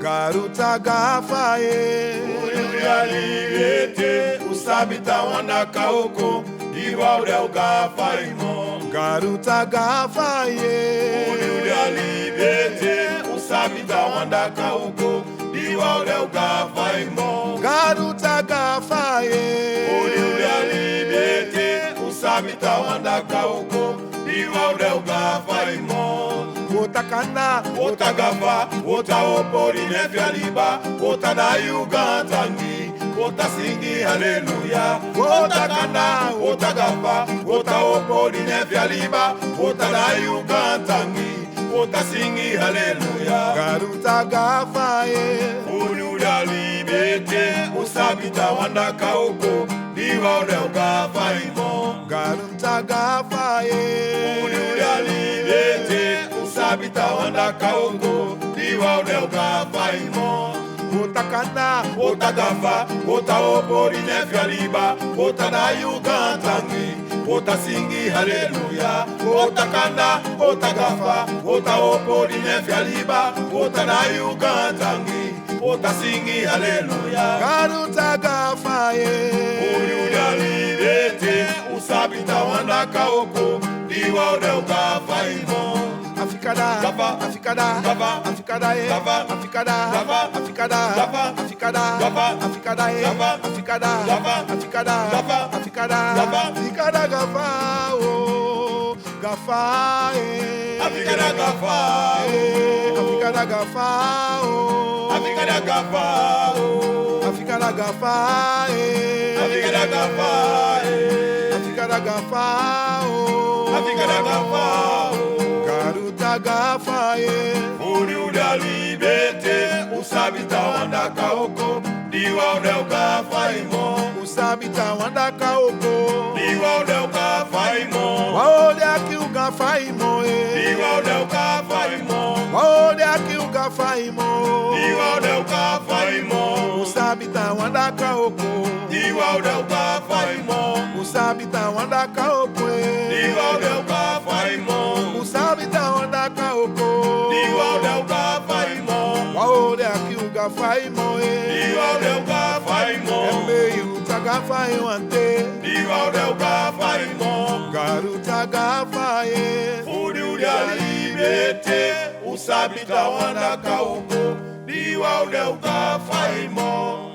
Garota gafaye, Uliulia libete, usabita wanda kaoko, diwauda ugafa imo. garota gafaye, Uliulia libete, usabita wanda kaoko, diwauda ugafa imo. garota gafaye, Uliulia libete, usabita wanda kaoko, diwauda ugafa imo. Otakana, Otagafa, otaopori nefialiba, otadayugantangi, otasingi haleluya. Otakana, otagafa, otaopori nefialiba, otadayugantangi, otasingi haleluya. garota gafaye, Uliulia libete, usabita wanda kaoko, diwauda ugafa imo. garota gafaye, Uliulia libete, usabita wanda kaoko, diwauda ugafa imo. otakana, Otagafa, otaopori nefialiba, otadayugantangi, otasingi haleluya. Otakana, otagafa, otaopori nefialiba, otadayugantangi, otasingi haleluya. garota gafaye, Uliulia libete, usabita wanda kaoko, diwauda ugafa imo. Afikada, Gafa, afikada, gafa, afikada, gafa, afikada, gafa, afikada, gafa, afikada, gafa, afikada, gafa, afikada, gafa, afikada, gafa, afikada, gafa, afikada, gafa, oh, gafa, Afikada gafa, afikada, gafa, oh, afikada gafa, afikada, gafa, afikada gafa, afikada, gafa, oh, afikada gafa. garota gafa, Uliulia libete, usabita wanda kaoko, diwauda ugafa imo. usabita wanda kaoko, Diwauda ugafa imo. waode aki ugafa imo, Diwauda ugafa imo. waode aki ugafa imo, Diwauda ugafa imo. usabita wanda kaoko, Diwauda ugafa imo. usabita wanda kaoko, Diwauda ugafa imo. usabita wanda kaoko, Diwauda ugafa imo. waode aki ugafa imo, Diwauda ugafa imo. embe utagafa iwante, Diwauda ugafa imo. garuta gafa Uliulia libete, usabita wanda kaoko, diwauda ugafa imo.